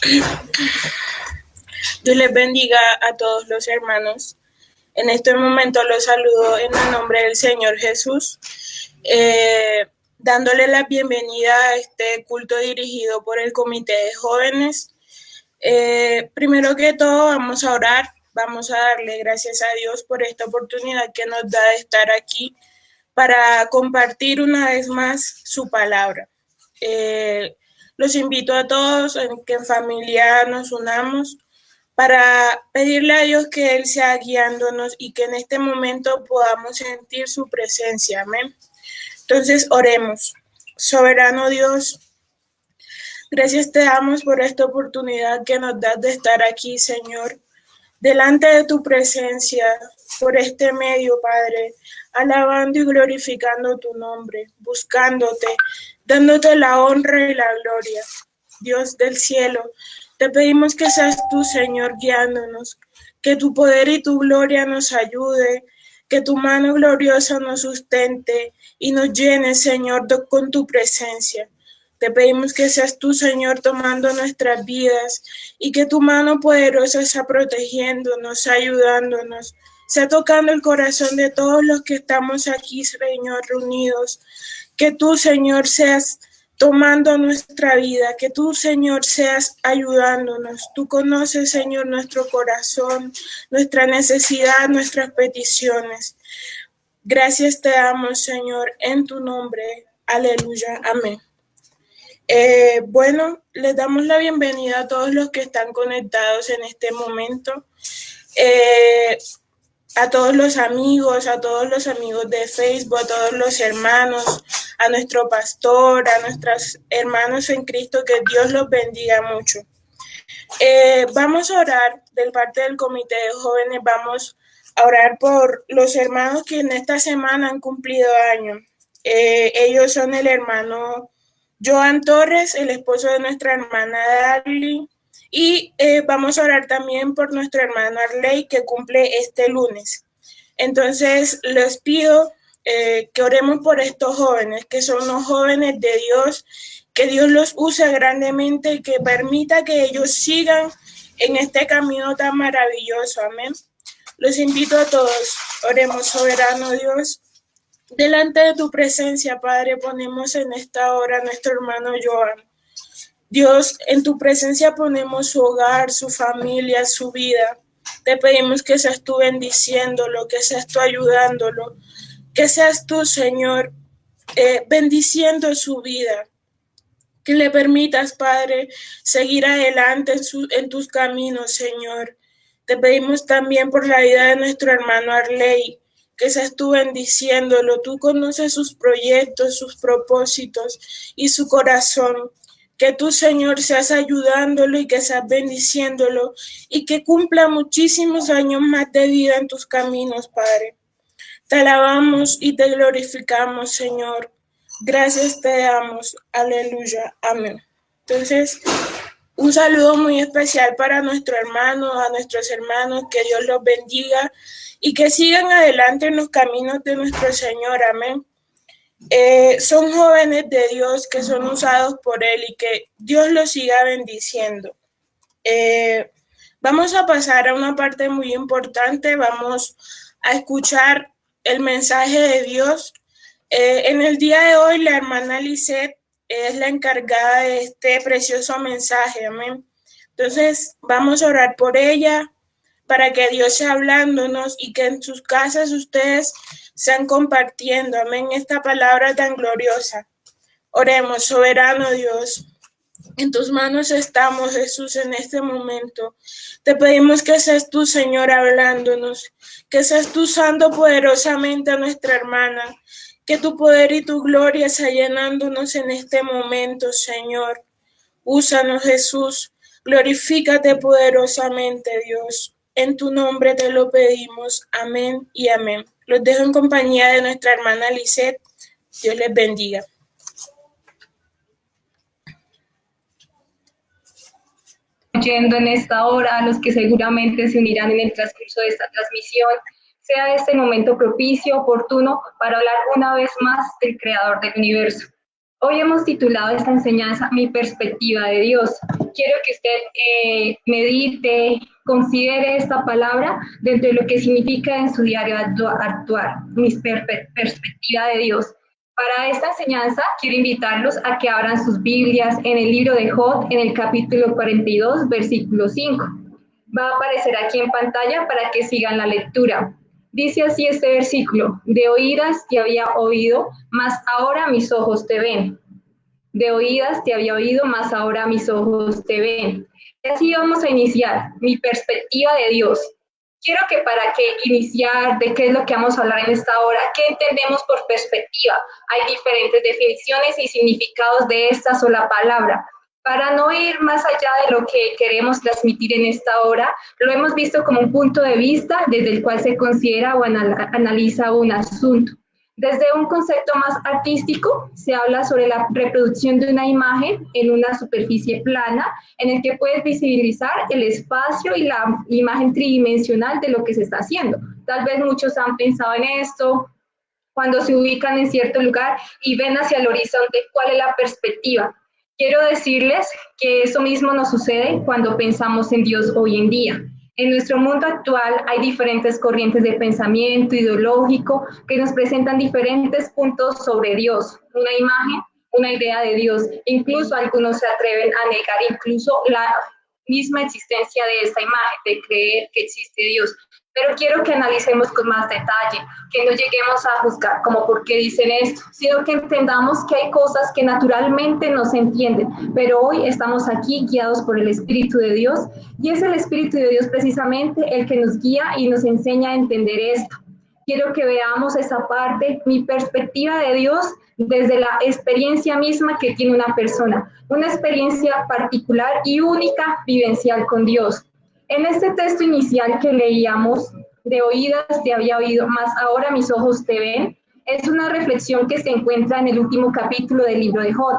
Dios les bendiga a todos los hermanos. En este momento los saludo en el nombre del Señor Jesús, dándole la bienvenida a este culto dirigido por el Comité de Jóvenes. Primero que todo vamos a orar, vamos a darle gracias a Dios por esta oportunidad que nos da de estar aquí para compartir una vez más su palabra. Los invito a todos en que en familia nos unamos para pedirle a Dios que Él sea guiándonos y que en este momento podamos sentir su presencia. Amén. Entonces, oremos. Soberano Dios, gracias te damos por esta oportunidad que nos das de estar aquí, Señor, delante de tu presencia, por este medio, Padre, alabando y glorificando tu nombre, buscándote, dándote la honra y la gloria. Dios del cielo, te pedimos que seas tú, Señor, guiándonos, que tu poder y tu gloria nos ayude, que tu mano gloriosa nos sustente y nos llene, Señor, con tu presencia. Te pedimos que seas tú, Señor, tomando nuestras vidas y que tu mano poderosa sea protegiéndonos, ayudándonos, sea tocando el corazón de todos los que estamos aquí, Señor, reunidos. Que tú, Señor, seas tomando nuestra vida, que tú, Señor, seas ayudándonos. Tú conoces, Señor, nuestro corazón, nuestra necesidad, nuestras peticiones. Gracias te damos, Señor, en tu nombre. Aleluya. Amén. Bueno, les damos la bienvenida a todos los que están conectados en este momento, a todos los amigos de Facebook, a todos los hermanos, a nuestro pastor, a nuestros hermanos en Cristo, que Dios los bendiga mucho. Vamos a orar de parte del Comité de Jóvenes, vamos a orar por los hermanos que en esta semana han cumplido años. Ellos son el hermano Joan Torres, el esposo de nuestra hermana Darly, y vamos a orar también por nuestro hermano Arley, que cumple este lunes. Entonces, les pido que oremos por estos jóvenes, que son los jóvenes de Dios, que Dios los use grandemente y que permita que ellos sigan en este camino tan maravilloso. Amén. Los invito a todos, oremos. Soberano Dios, delante de tu presencia, Padre, ponemos en esta hora a nuestro hermano Joan. Dios, en tu presencia ponemos su hogar, su familia, su vida. Te pedimos que seas tú bendiciéndolo, que seas tú ayudándolo, que seas tú, Señor, bendiciendo su vida. Que le permitas, Padre, seguir adelante en tus caminos, Señor. Te pedimos también por la vida de nuestro hermano Arley, que seas tú bendiciéndolo. Tú conoces sus proyectos, sus propósitos y su corazón. Que tú, Señor, seas ayudándolo y que seas bendiciéndolo y que cumpla muchísimos años más de vida en tus caminos, Padre. Te alabamos y te glorificamos, Señor. Gracias te damos. Aleluya. Amén. Entonces, un saludo muy especial para nuestro hermano, a nuestros hermanos, que Dios los bendiga y que sigan adelante en los caminos de nuestro Señor. Amén. Son jóvenes de Dios que son usados por Él y que Dios los siga bendiciendo. Vamos a pasar a una parte muy importante, vamos a escuchar el mensaje de Dios. En el día de hoy la hermana Lisette es la encargada de este precioso mensaje, amén. Entonces vamos a orar por ella para que Dios sea hablándonos y que en sus casas ustedes sean compartiendo, amén, esta palabra tan gloriosa. Oremos. Soberano Dios, en tus manos estamos, Jesús, en este momento. Te pedimos que seas tú, Señor, hablándonos, que seas tú usando poderosamente a nuestra hermana, que tu poder y tu gloria sea llenándonos en este momento, Señor. Úsanos, Jesús, glorifícate poderosamente, Dios. En tu nombre te lo pedimos. Amén y amén. Los dejo en compañía de nuestra hermana Lisette. Dios les bendiga. Oyendo en esta hora, a los que seguramente se unirán en el transcurso de esta transmisión, sea este momento propicio, oportuno, para hablar una vez más del Creador del universo. Hoy hemos titulado esta enseñanza Mi perspectiva de Dios. Quiero que usted medite, considere esta palabra dentro de lo que significa en su diario actuar, perspectiva de Dios. Para esta enseñanza quiero invitarlos a que abran sus Biblias en el libro de Job, en el capítulo 42, versículo 5. Va a aparecer aquí en pantalla para que sigan la lectura. Dice así este versículo: de oídas te había oído, mas ahora mis ojos te ven. De oídas te había oído, mas ahora mis ojos te ven. Y así vamos a iniciar, mi perspectiva de Dios. Quiero que para que iniciar de qué es lo que vamos a hablar en esta hora, ¿qué entendemos por perspectiva? Hay diferentes definiciones y significados de esta sola palabra. Para no ir más allá de lo que queremos transmitir en esta hora, lo hemos visto como un punto de vista desde el cual se considera o analiza un asunto. Desde un concepto más artístico, se habla sobre la reproducción de una imagen en una superficie plana, en el que puedes visibilizar el espacio y la imagen tridimensional de lo que se está haciendo. Tal vez muchos han pensado en esto cuando se ubican en cierto lugar y ven hacia el horizonte cuál es la perspectiva. Quiero decirles que eso mismo nos sucede cuando pensamos en Dios hoy en día. En nuestro mundo actual hay diferentes corrientes de pensamiento ideológico que nos presentan diferentes puntos sobre Dios, una imagen, una idea de Dios. Incluso algunos se atreven a negar incluso la misma existencia de esta imagen, de creer que existe Dios. Pero quiero que analicemos con más detalle, que no lleguemos a juzgar como por qué dicen esto, sino que entendamos que hay cosas que naturalmente no se entienden, pero hoy estamos aquí guiados por el Espíritu de Dios, y es el Espíritu de Dios precisamente el que nos guía y nos enseña a entender esto. Quiero que veamos esa parte, mi perspectiva de Dios desde la experiencia misma que tiene una persona, una experiencia particular y única vivencial con Dios. En este texto inicial que leíamos, de oídas te había oído, mas ahora mis ojos te ven, es una reflexión que se encuentra en el último capítulo del libro de Job.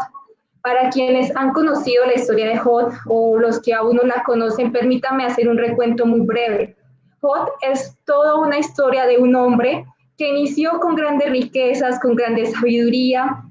Para quienes han conocido la historia de Job o los que aún no la conocen, permítanme hacer un recuento muy breve. Job es toda una historia de un hombre que inició con grandes riquezas, con grande sabiduría.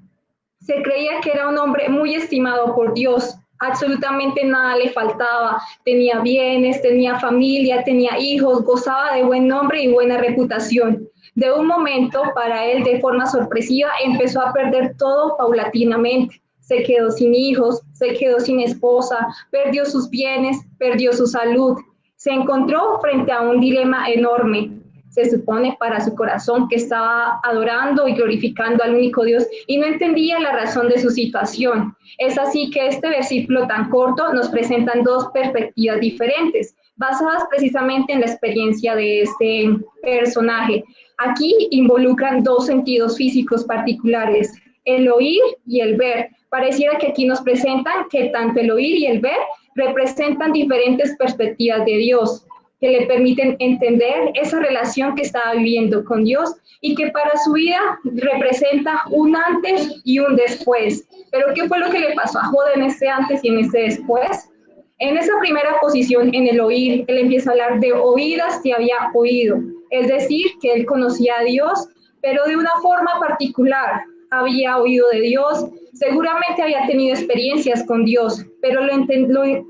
Se creía que era un hombre muy estimado por Dios. Absolutamente nada le faltaba. Tenía bienes, tenía familia, tenía hijos, gozaba de buen nombre y buena reputación. De un momento para él, de forma sorpresiva, empezó a perder todo paulatinamente. Se quedó sin hijos, se quedó sin esposa, perdió sus bienes, perdió su salud. Se encontró frente a un dilema enorme. Se supone para su corazón que estaba adorando y glorificando al único Dios y no entendía la razón de su situación. Es así que este versículo tan corto nos presentan dos perspectivas diferentes, basadas precisamente en la experiencia de este personaje. Aquí involucran dos sentidos físicos particulares, el oír y el ver. Pareciera que aquí nos presentan que tanto el oír y el ver representan diferentes perspectivas de Dios, que le permiten entender esa relación que estaba viviendo con Dios y que para su vida representa un antes y un después. Pero ¿qué fue lo que le pasó a Job en ese antes y en ese después? En esa primera posición, en el oír, él empieza a hablar de oídas que había oído, es decir, que él conocía a Dios, pero de una forma particular. Había oído de Dios, seguramente había tenido experiencias con Dios, pero lo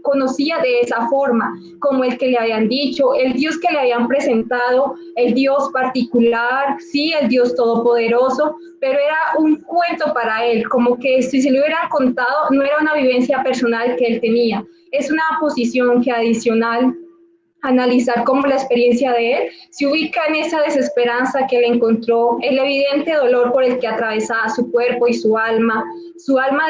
conocía de esa forma, como el que le habían dicho, el Dios que le habían presentado, el Dios particular, sí, el Dios todopoderoso, pero era un cuento para él, como que si se le hubiera contado, no era una vivencia personal que él tenía. Es una posición que adicional analizar cómo la experiencia de él se ubica en esa desesperanza que él encontró, el evidente dolor por el que atravesaba su cuerpo y su alma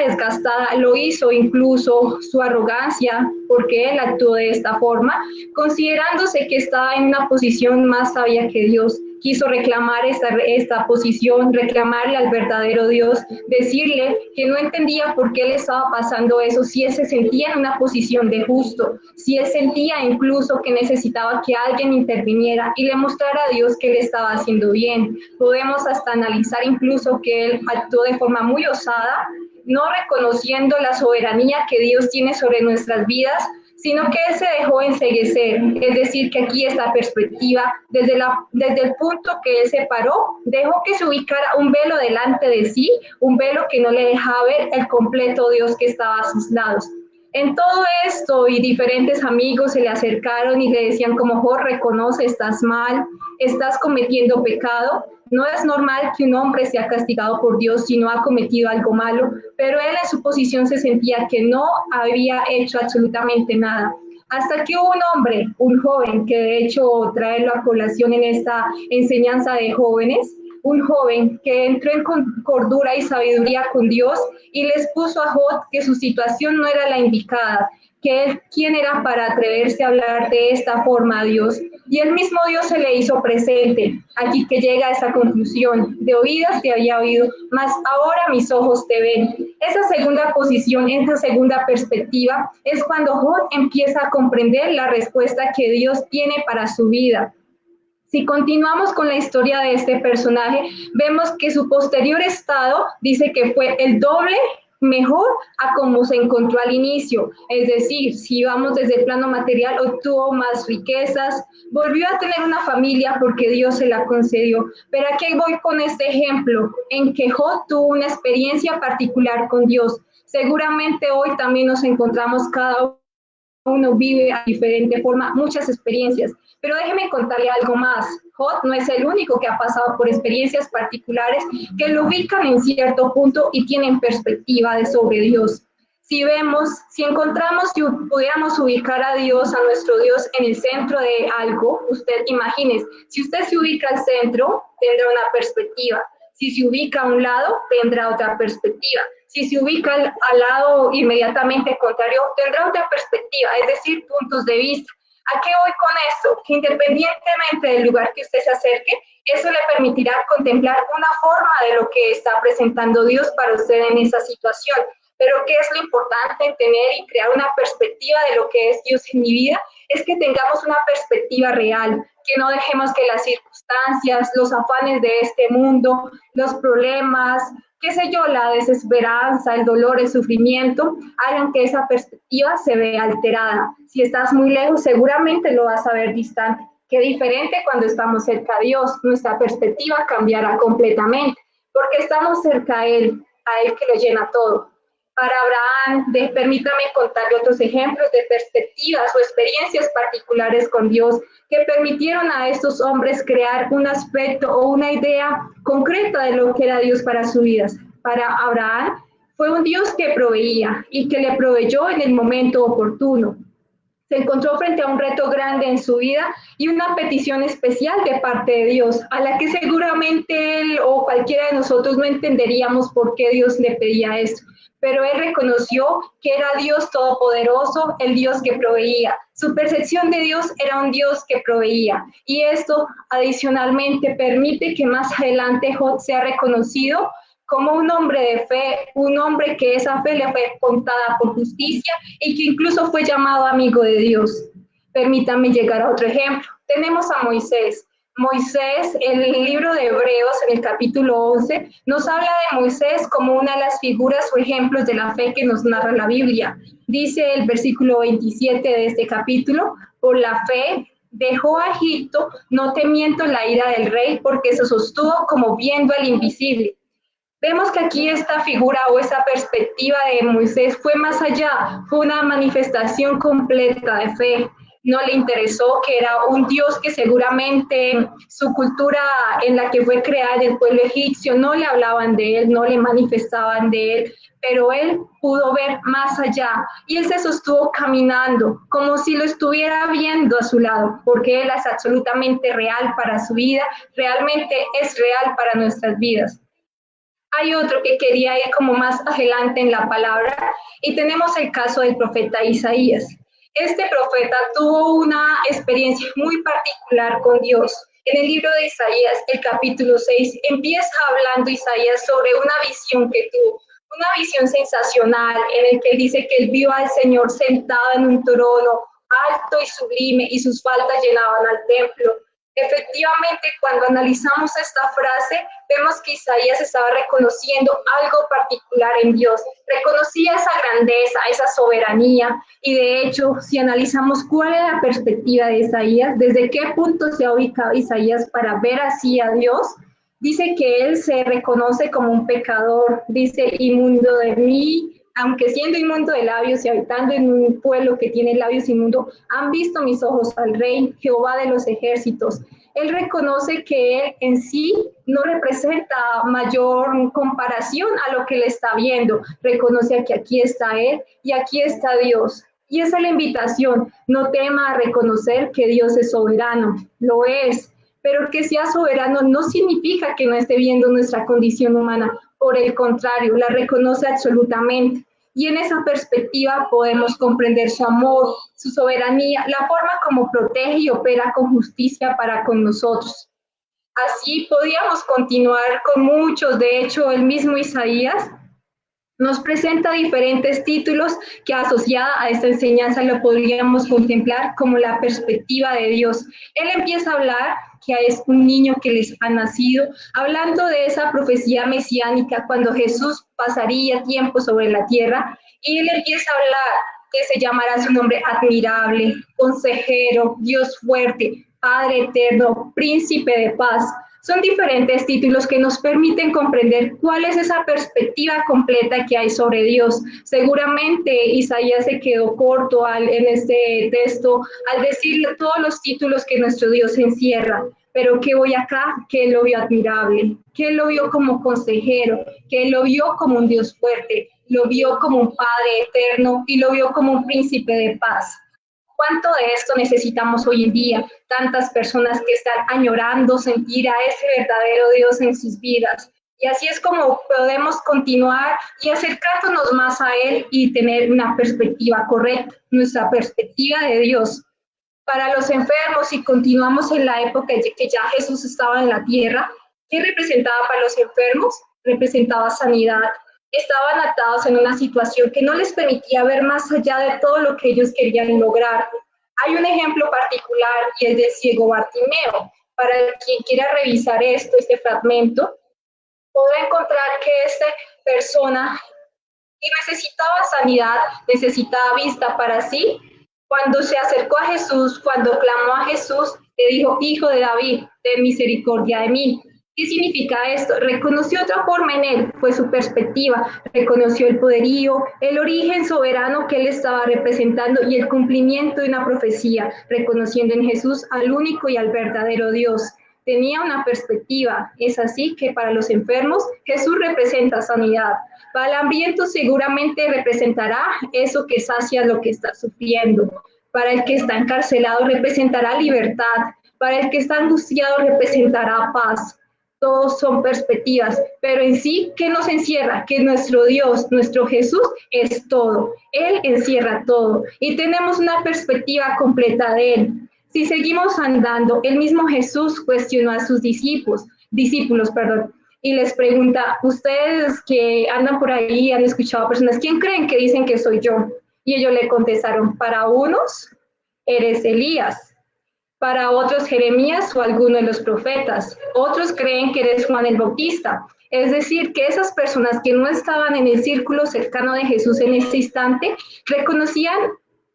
desgastada lo hizo incluso su arrogancia, porque él actuó de esta forma, considerándose que estaba en una posición más sabia que Dios. Quiso reclamar esta posición, reclamarle al verdadero Dios, decirle que no entendía por qué le estaba pasando eso, si él se sentía en una posición de justo, si él sentía incluso que necesitaba que alguien interviniera y le mostrara a Dios que él estaba haciendo bien. Podemos hasta analizar incluso que él actuó de forma muy osada, no reconociendo la soberanía que Dios tiene sobre nuestras vidas, sino que él se dejó enceguecer. Es decir, que aquí esta perspectiva, desde el punto que él se paró, dejó que se ubicara un velo delante de sí, un velo que no le dejaba ver el completo Dios que estaba a sus lados. En todo esto, y diferentes amigos se le acercaron y le decían como: "Jo, reconoce, estás mal, estás cometiendo pecado. No es normal que un hombre sea castigado por Dios si no ha cometido algo malo", pero él en su posición se sentía que no había hecho absolutamente nada. Hasta que hubo un hombre, un joven, que de hecho traerlo a colación en esta enseñanza de jóvenes, un joven que entró en cordura y sabiduría con Dios y les puso a Job que su situación no era la indicada, que él quién era para atreverse a hablar de esta forma a Dios. Y el mismo Dios se le hizo presente. Aquí que llega a esa conclusión: de oídas te había oído, mas ahora mis ojos te ven. Esa segunda posición, esa segunda perspectiva, es cuando Job empieza a comprender la respuesta que Dios tiene para su vida. Si continuamos con la historia de este personaje, vemos que su posterior estado dice que fue el doble mejor a como se encontró al inicio. Es decir, si vamos desde el plano material, obtuvo más riquezas, volvió a tener una familia porque Dios se la concedió. Pero aquí voy con este ejemplo, en que Job tuvo una experiencia particular con Dios. Seguramente hoy también nos encontramos, cada uno vive a diferente forma muchas experiencias, pero déjeme contarle algo más. Job no es el único que ha pasado por experiencias particulares que lo ubican en cierto punto y tienen perspectiva de sobre Dios. Si vemos, si encontramos, si pudiéramos ubicar a Dios, a nuestro Dios, en el centro de algo, usted imagínese, si usted se ubica al centro, tendrá una perspectiva. Si se ubica a un lado, tendrá otra perspectiva. Si se ubica al lado inmediatamente contrario, tendrá otra perspectiva, es decir, puntos de vista. ¿A qué voy con esto? Que independientemente del lugar que usted se acerque, eso le permitirá contemplar una forma de lo que está presentando Dios para usted en esa situación. Pero ¿qué es lo importante en tener y crear una perspectiva de lo que es Dios en mi vida? Es que tengamos una perspectiva real, que no dejemos que las circunstancias, los afanes de este mundo, los problemas, qué sé yo, la desesperanza, el dolor, el sufrimiento, hagan que esa perspectiva se vea alterada. Si estás muy lejos, seguramente lo vas a ver distante. Qué diferente cuando estamos cerca de Dios, nuestra perspectiva cambiará completamente, porque estamos cerca a Él que lo llena todo. Para Abraham, permítame contarle otros ejemplos de perspectivas o experiencias particulares con Dios que permitieron a estos hombres crear un aspecto o una idea concreta de lo que era Dios para sus vidas. Para Abraham fue un Dios que proveía y que le proveyó en el momento oportuno. Se encontró frente a un reto grande en su vida y una petición especial de parte de Dios, a la que seguramente él o cualquiera de nosotros no entenderíamos por qué Dios le pedía esto. Pero él reconoció que era Dios todopoderoso, el Dios que proveía. Su percepción de Dios era un Dios que proveía. Y esto adicionalmente permite que más adelante Job sea reconocido como un hombre de fe, un hombre que esa fe le fue contada por justicia y que incluso fue llamado amigo de Dios. Permítanme llegar a otro ejemplo. Tenemos a Moisés. Moisés, en el libro de Hebreos, en el capítulo 11, nos habla de Moisés como una de las figuras o ejemplos de la fe que nos narra la Biblia. Dice el versículo 27 de este capítulo: por la fe dejó a Egipto, no temiendo la ira del rey, porque se sostuvo como viendo al invisible. Vemos que aquí esta figura o esta perspectiva de Moisés fue más allá, fue una manifestación completa de fe. No le interesó que era un Dios que seguramente su cultura en la que fue creada el pueblo egipcio no le hablaban de él, no le manifestaban de él, pero él pudo ver más allá y él se sostuvo caminando como si lo estuviera viendo a su lado, porque él es absolutamente real para su vida, realmente es real para nuestras vidas. Hay otro que quería ir como más adelante en la palabra y tenemos el caso del profeta Isaías. Este profeta tuvo una experiencia muy particular con Dios. En el libro de Isaías, el capítulo 6, empieza hablando Isaías sobre una visión que tuvo, una visión sensacional en el que dice que él vio al Señor sentado en un trono alto y sublime y sus faldas llenaban al templo. Efectivamente, cuando analizamos esta frase, vemos que Isaías estaba reconociendo algo particular en Dios, reconocía esa grandeza, esa soberanía, y de hecho, si analizamos cuál es la perspectiva de Isaías, desde qué punto se ha ubicado Isaías para ver así a Dios, dice que él se reconoce como un pecador, dice, inmundo de mí, aunque siendo inmundo de labios y habitando en un pueblo que tiene labios inmundos, han visto mis ojos al Rey, Jehová de los ejércitos. Él reconoce que él en sí no representa mayor comparación a lo que él está viendo. Reconoce que aquí está él y aquí está Dios. Y esa es la invitación. No tema a reconocer que Dios es soberano. Lo es. Pero que sea soberano no significa que no esté viendo nuestra condición humana. Por el contrario, la reconoce absolutamente. Y en esa perspectiva podemos comprender su amor, su soberanía, la forma como protege y opera con justicia para con nosotros. Así podíamos continuar con muchos, de hecho el mismo Isaías nos presenta diferentes títulos que asociada a esta enseñanza lo podríamos contemplar como la perspectiva de Dios. Él empieza a hablar que es un niño que les ha nacido, hablando de esa profecía mesiánica cuando Jesús pasaría tiempo sobre la tierra, y él empieza a hablar que se llamará su nombre admirable, consejero, Dios fuerte, Padre eterno, príncipe de paz. Son diferentes títulos que nos permiten comprender cuál es esa perspectiva completa que hay sobre Dios. Seguramente Isaías se quedó corto en este texto al decir todos los títulos que nuestro Dios encierra. Pero ¿qué voy acá? Que él lo vio admirable, que él lo vio como consejero, que él lo vio como un Dios fuerte, lo vio como un Padre eterno y lo vio como un príncipe de paz. ¿Cuánto de esto necesitamos hoy en día? Tantas personas que están añorando sentir a ese verdadero Dios en sus vidas. Y así es como podemos continuar y acercándonos más a Él y tener una perspectiva correcta, nuestra perspectiva de Dios. Para los enfermos, si continuamos en la época de que ya Jesús estaba en la tierra, ¿qué representaba para los enfermos? Representaba sanidad. Estaban atados en una situación que no les permitía ver más allá de todo lo que ellos querían lograr. Hay un ejemplo particular y es del ciego Bartimeo. Para quien quiera revisar este fragmento, podrá encontrar que esta persona y necesitaba sanidad, necesitaba vista para sí. Cuando se acercó a Jesús, cuando clamó a Jesús, le dijo, Hijo de David, ten misericordia de mí. ¿Qué significa esto? Reconoció otra forma en él, fue su perspectiva, reconoció el poderío, el origen soberano que él estaba representando y el cumplimiento de una profecía, reconociendo en Jesús al único y al verdadero Dios. Tenía una perspectiva, es así que para los enfermos Jesús representa sanidad. Para el hambriento seguramente representará eso que sacia lo que está sufriendo. Para el que está encarcelado representará libertad. Para el que está angustiado representará paz. Todos son perspectivas, pero en sí, ¿qué nos encierra? Que nuestro Dios, nuestro Jesús es todo. Él encierra todo y tenemos una perspectiva completa de Él. Si seguimos andando, el mismo Jesús cuestionó a sus discípulos, y les pregunta, ustedes que andan por ahí, han escuchado a personas, ¿quién creen que dicen que soy yo? Y ellos le contestaron, para unos eres Elías, para otros Jeremías o alguno de los profetas, otros creen que eres Juan el Bautista. Es decir, que esas personas que no estaban en el círculo cercano de Jesús en ese instante, reconocían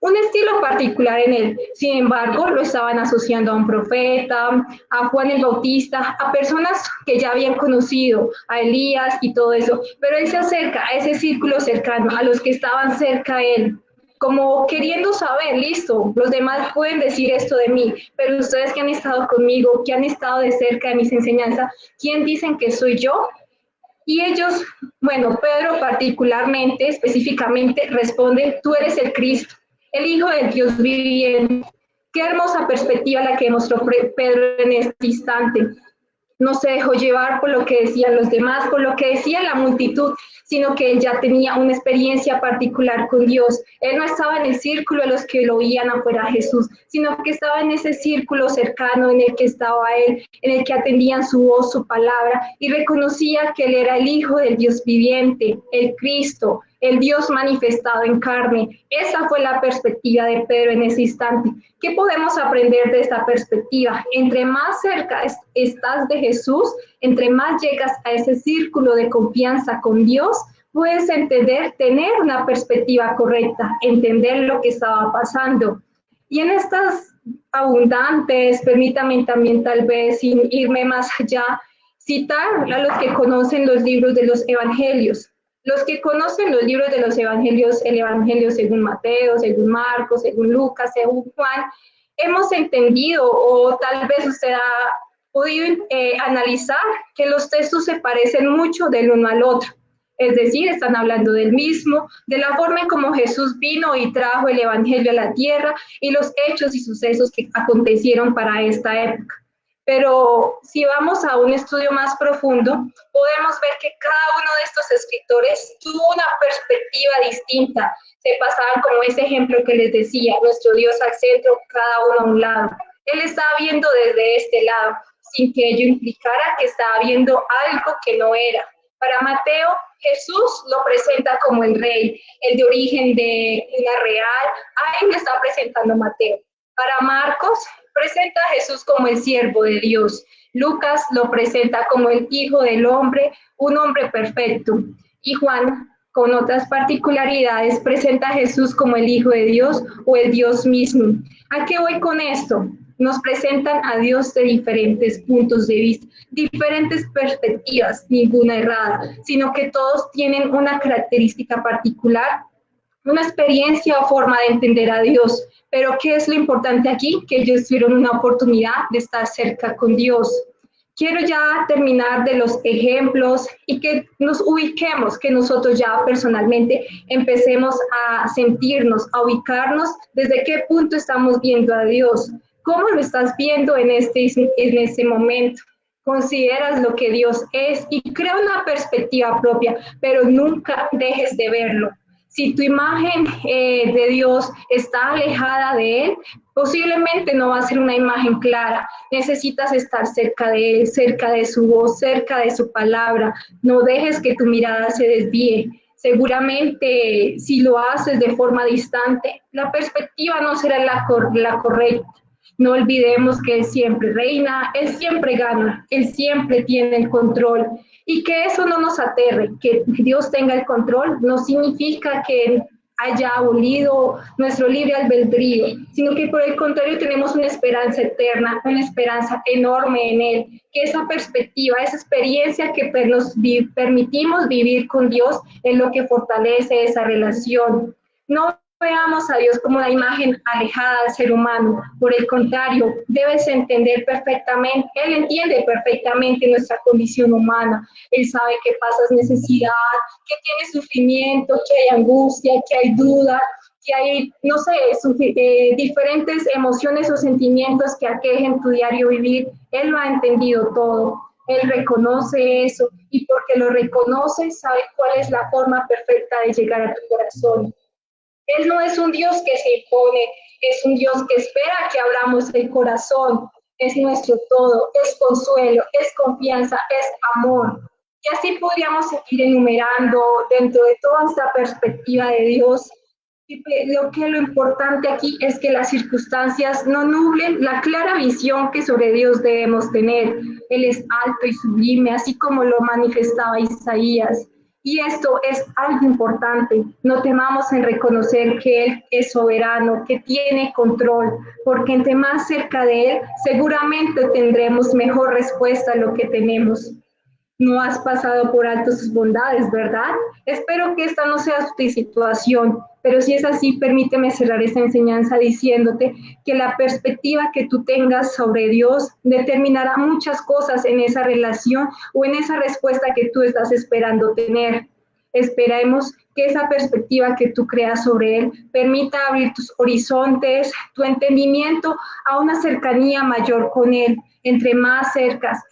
un estilo particular en él. Sin embargo, lo estaban asociando a un profeta, a Juan el Bautista, a personas que ya habían conocido, a Elías y todo eso. Pero él se acerca a ese círculo cercano, a los que estaban cerca de él, como queriendo saber, listo, los demás pueden decir esto de mí, pero ustedes que han estado conmigo, que han estado de cerca de mis enseñanzas, ¿quién dicen que soy yo? Y ellos, bueno, Pedro particularmente, específicamente, responde, tú eres el Cristo, el Hijo del Dios viviente. Qué hermosa perspectiva la que mostró Pedro en este instante. No se dejó llevar por lo que decían los demás, por lo que decía la multitud, sino que él ya tenía una experiencia particular con Dios. Él no estaba en el círculo de los que lo oían afuera a Jesús, sino que estaba en ese círculo cercano en el que estaba él, en el que atendían su voz, su palabra, y reconocía que él era el Hijo del Dios viviente, el Cristo, el Dios manifestado en carne. Esa fue la perspectiva de Pedro en ese instante. ¿Qué podemos aprender de esta perspectiva? Entre más cerca estás de Jesús, entre más llegas a ese círculo de confianza con Dios, puedes entender, tener una perspectiva correcta, entender lo que estaba pasando. Y en estas abundantes, permítame también tal vez, sin irme más allá, citar a los que conocen los libros de los evangelios. Los que conocen los libros de los evangelios, el evangelio según Mateo, según Marcos, según Lucas, según Juan, hemos entendido o tal vez usted ha podido analizar que los textos se parecen mucho del uno al otro. Es decir, están hablando del mismo, de la forma en cómo Jesús vino y trajo el evangelio a la tierra y los hechos y sucesos que acontecieron para esta época. Pero si vamos a un estudio más profundo, podemos ver que cada uno de estos escritores tuvo una perspectiva distinta. Se pasaban como ese ejemplo que les decía, nuestro Dios al centro, cada uno a un lado. Él estaba viendo desde este lado, sin que ello implicara que estaba viendo algo que no era. Para Mateo, Jesús lo presenta como el rey, el de origen de una real. A él le está presentando Mateo. Para Marcos, presenta a Jesús como el siervo de Dios. Lucas lo presenta como el Hijo del Hombre, un hombre perfecto. Y Juan, con otras particularidades, presenta a Jesús como el Hijo de Dios o el Dios mismo. ¿A qué voy con esto? Nos presentan a Dios de diferentes puntos de vista, diferentes perspectivas, ninguna errada, sino que todos tienen una característica particular, una experiencia o forma de entender a Dios. Pero ¿qué es lo importante aquí? Que ellos tuvieron una oportunidad de estar cerca con Dios. Quiero ya terminar de los ejemplos y que nos ubiquemos, que nosotros ya personalmente empecemos a sentirnos, a ubicarnos desde qué punto estamos viendo a Dios. ¿Cómo lo estás viendo en este momento? Consideras lo que Dios es y crea una perspectiva propia, pero nunca dejes de verlo. Si tu imagen de Dios está alejada de Él, posiblemente no va a ser una imagen clara. Necesitas estar cerca de Él, cerca de su voz, cerca de su palabra. No dejes que tu mirada se desvíe. Seguramente si lo haces de forma distante, la perspectiva no será la correcta. No olvidemos que Él siempre reina, Él siempre gana, Él siempre tiene el control. Y que eso no nos aterre, que Dios tenga el control, no significa que haya abolido nuestro libre albedrío, sino que por el contrario tenemos una esperanza eterna, una esperanza enorme en Él, que esa perspectiva, esa experiencia que nos permitimos vivir con Dios es lo que fortalece esa relación. No veamos a Dios como una imagen alejada del ser humano. Por el contrario, debes entender perfectamente, Él entiende perfectamente nuestra condición humana. Él sabe que pasas necesidad, que tienes sufrimiento, que hay angustia, que hay duda, que hay, no sé, diferentes emociones o sentimientos que aquejen tu diario vivir. Él lo ha entendido todo. Él reconoce eso y porque lo reconoce, sabe cuál es la forma perfecta de llegar a tu corazón. Él no es un Dios que se impone, es un Dios que espera que abramos el corazón. Es nuestro todo, es consuelo, es confianza, es amor. Y así podríamos seguir enumerando dentro de toda esta perspectiva de Dios. Lo importante aquí es que las circunstancias no nublen la clara visión que sobre Dios debemos tener. Él es alto y sublime, así como lo manifestaba Isaías. Y esto es algo importante. No temamos en reconocer que Él es soberano, que tiene control, porque entre más cerca de Él, seguramente tendremos mejor respuesta a lo que tenemos. No has pasado por alto sus bondades, ¿verdad? Espero que esta no sea tu situación, pero si es así, permíteme cerrar esta enseñanza diciéndote que la perspectiva que tú tengas sobre Dios determinará muchas cosas en esa relación o en esa respuesta que tú estás esperando tener. Esperemos que esa perspectiva que tú creas sobre Él permita abrir tus horizontes, tu entendimiento a una cercanía mayor con Él. Entre más cerca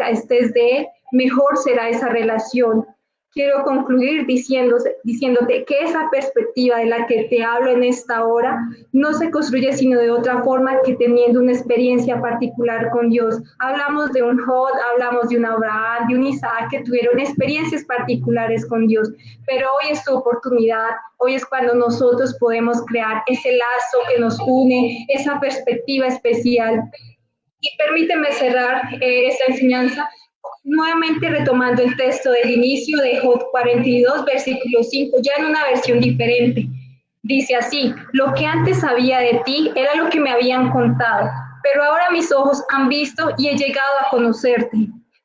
estés de Él, mejor será esa relación. quiero concluir diciéndote que esa perspectiva de la que te hablo en esta hora no se construye sino de otra forma que teniendo una experiencia particular con Dios. Hablamos de un Job, hablamos de un Abraham, de un Isaac que tuvieron experiencias particulares con Dios, pero hoy es tu oportunidad, hoy es cuando nosotros podemos crear ese lazo que nos une, esa perspectiva especial. Y permíteme cerrar esta enseñanza nuevamente retomando el texto del inicio de Job 42, versículo 5, ya en una versión diferente. Dice así: lo que antes sabía de ti era lo que me habían contado, pero ahora mis ojos han visto y he llegado a conocerte.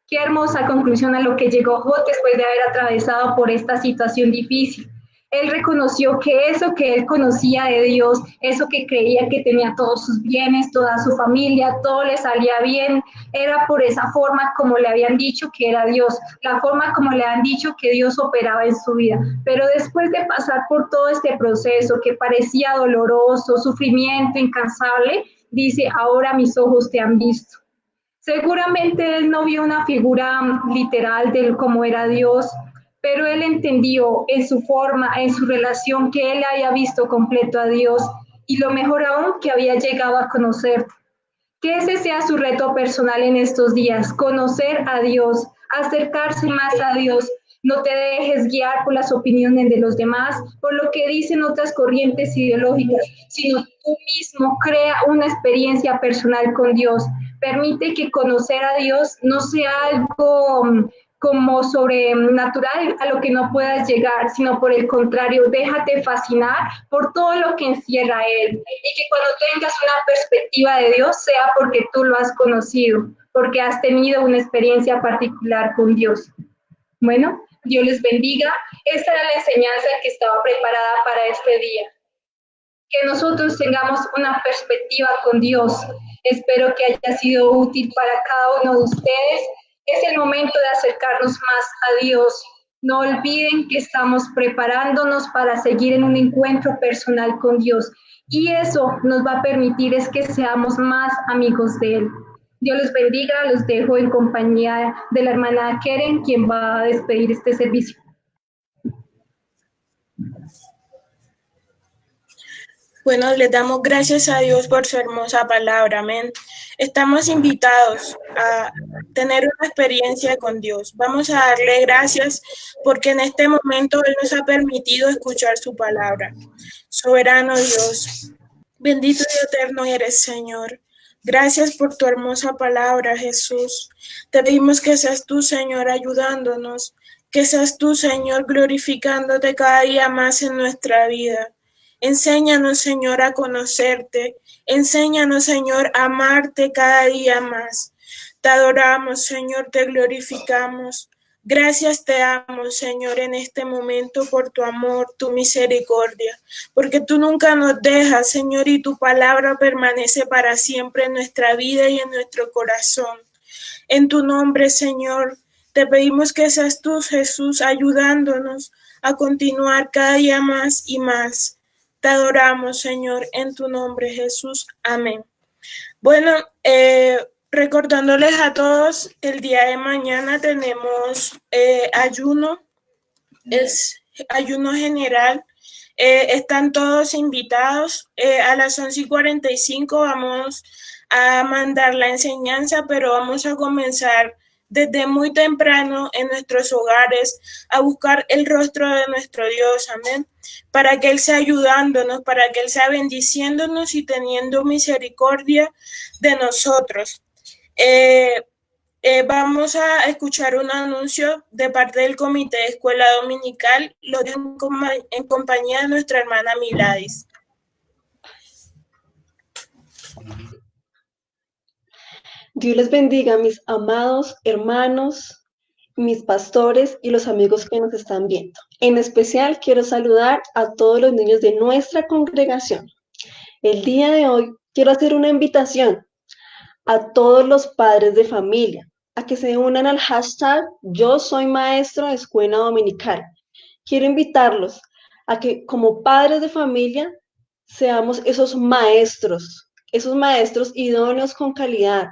Qué hermosa conclusión a lo que llegó Job después de haber atravesado por esta situación difícil. Él reconoció que eso que él conocía de Dios, eso que creía que tenía todos sus bienes, toda su familia, todo le salía bien, era por esa forma como le habían dicho que era Dios, la forma como le han dicho que Dios operaba en su vida. Pero después de pasar por todo este proceso que parecía doloroso, sufrimiento, incansable, dice: ahora mis ojos te han visto. Seguramente él no vio una figura literal de cómo era Dios, pero él entendió en su forma, en su relación, que él había visto completo a Dios y lo mejor aún, que había llegado a conocer. Que ese sea su reto personal en estos días: conocer a Dios, acercarse más a Dios. No te dejes guiar por las opiniones de los demás, por lo que dicen otras corrientes ideológicas, sino tú mismo crea una experiencia personal con Dios. Permite que conocer a Dios no sea algo como sobrenatural a lo que no puedas llegar, sino por el contrario, déjate fascinar por todo lo que encierra Él. Y que cuando tengas una perspectiva de Dios sea porque tú lo has conocido, porque has tenido una experiencia particular con Dios. Bueno, Dios les bendiga. Esta era la enseñanza que estaba preparada para este día. Que nosotros tengamos una perspectiva con Dios. Espero que haya sido útil para cada uno de ustedes. Es el momento de acercarnos más a Dios. No olviden que estamos preparándonos para seguir en un encuentro personal con Dios. Y eso nos va a permitir es que seamos más amigos de Él. Dios los bendiga. Los dejo en compañía de la hermana Keren, quien va a despedir este servicio. Bueno, les damos gracias a Dios por su hermosa palabra, amén. Estamos invitados a tener una experiencia con Dios. Vamos a darle gracias porque en este momento Él nos ha permitido escuchar su palabra. Soberano Dios, bendito y eterno eres, Señor. Gracias por tu hermosa palabra, Jesús. Te pedimos que seas tú, Señor, ayudándonos, que seas tú, Señor, glorificándote cada día más en nuestra vida. Enséñanos, Señor, a conocerte. Enséñanos, Señor, a amarte cada día más. Te adoramos, Señor, te glorificamos. Gracias te damos, Señor, en este momento por tu amor, tu misericordia, porque tú nunca nos dejas, Señor, y tu palabra permanece para siempre en nuestra vida y en nuestro corazón. En tu nombre, Señor, te pedimos que seas tú, Jesús, ayudándonos a continuar cada día más y más. Te adoramos, Señor, en tu nombre, Jesús. Amén. Bueno, recordándoles a todos que el día de mañana tenemos ayuno, es ayuno general. Están todos invitados. A las 11:45 vamos a mandar la enseñanza, pero vamos a comenzar desde muy temprano en nuestros hogares a buscar el rostro de nuestro Dios, amén, para que Él sea ayudándonos, para que Él sea bendiciéndonos y teniendo misericordia de nosotros. Vamos a escuchar un anuncio de parte del Comité de Escuela Dominical, lo dejo en compañía de nuestra hermana Miladis. Dios les bendiga, mis amados hermanos, mis pastores y los amigos que nos están viendo. En especial quiero saludar a todos los niños de nuestra congregación. El día de hoy quiero hacer una invitación a todos los padres de familia a que se unan al hashtag Yo Soy Maestro de Escuela Dominical. Quiero invitarlos a que como padres de familia seamos esos maestros idóneos con calidad,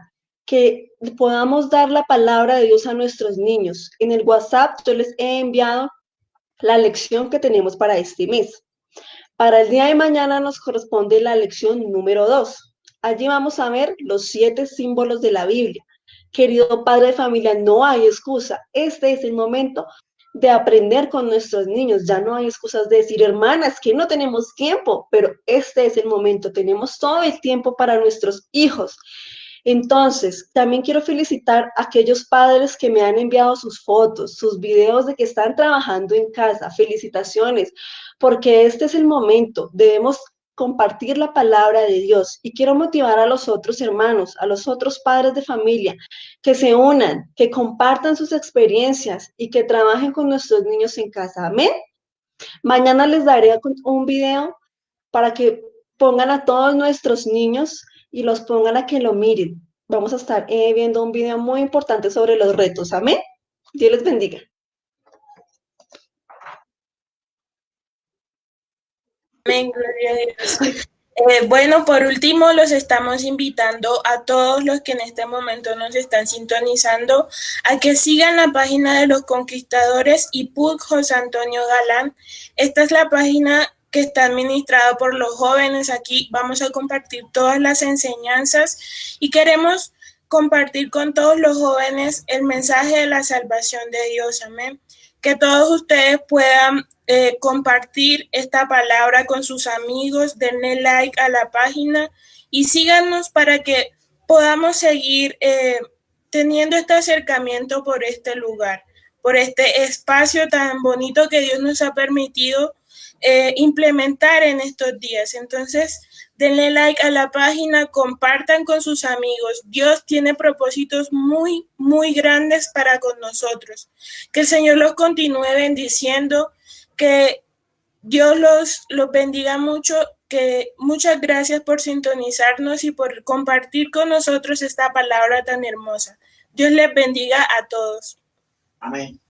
que podamos dar la palabra de Dios a nuestros niños. En el WhatsApp yo les he enviado la lección que tenemos para este mes. Para el día de mañana nos corresponde la lección número 2. Allí vamos a ver los 7 símbolos de la Biblia. Querido padre de familia, no hay excusa. Este es el momento de aprender con nuestros niños. Ya no hay excusas de decir, hermanas, que no tenemos tiempo, pero este es el momento. Tenemos todo el tiempo para nuestros hijos. Entonces, también quiero felicitar a aquellos padres que me han enviado sus fotos, sus videos de que están trabajando en casa. Felicitaciones, porque este es el momento. Debemos compartir la palabra de Dios. Y quiero motivar a los otros hermanos, a los otros padres de familia, que se unan, que compartan sus experiencias y que trabajen con nuestros niños en casa. Amén. Mañana les daré un video para que pongan a todos nuestros niños y los pongan a que lo miren. Vamos a estar viendo un video muy importante sobre los retos. Amén. Dios les bendiga. Amén, gloria a Dios. Bueno, por último, los estamos invitando a todos los que en este momento nos están sintonizando a que sigan la página de los Conquistadores y PUC José Antonio Galán. Esta es la página que está administrada por los jóvenes. Aquí vamos a compartir todas las enseñanzas y queremos compartir con todos los jóvenes el mensaje de la salvación de Dios. Amén. Que todos ustedes puedan compartir esta palabra con sus amigos, denle like a la página y síganos para que podamos seguir teniendo este acercamiento por este lugar, por este espacio tan bonito que Dios nos ha permitido implementar en estos días. Entonces, denle like a la página, compartan con sus amigos. Dios tiene propósitos muy, muy grandes para con nosotros. Que el Señor los continúe bendiciendo, que Dios los bendiga mucho, que muchas gracias por sintonizarnos y por compartir con nosotros esta palabra tan hermosa. Dios les bendiga a todos. Amén.